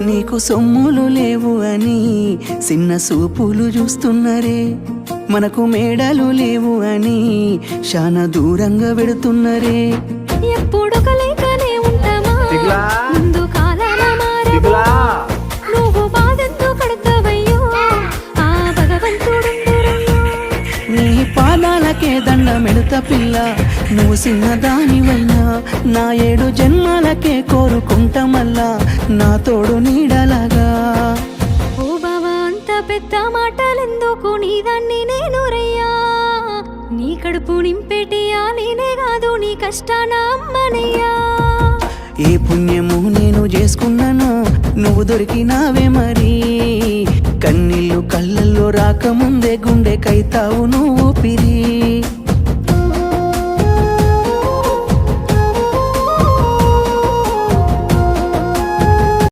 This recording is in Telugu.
నీకు సొమ్ములు లేవు అని చిన్న సూపులు చూస్తున్నరే, మనకు మేడలు లేవు అని శానా దూరంగా పెడుతున్నరే. ఎప్పుడు కలేకనే ఉంటామా ముందు కాలాల మారవా నువ్వు బాధంతో కడతావయ్యో ఆ భగవంతుడు. నీ పాదాలకే దండమెడుత పిల్ల, నువ్వు చిన్నదానివైనా నా 7 జన్మాలకే కోరుకుంటా మళ్ళా నా తోడు నీడలాగా. ఓ బావా అంత పెద్ద మాటలెందుకు నీదాన్ని నేను రయ్యా, నీ కడుపు నింపేటియా నేనే కాదు నీ కష్టాన అమ్మనయ్యా. ఏ పుణ్యము నేను చేసుకున్నాను నువ్వు దొరికినావే మరి, కన్నీళ్ళు కళ్ళల్లో రాకముందే గుండె కైతావు నువ్వు పిరి.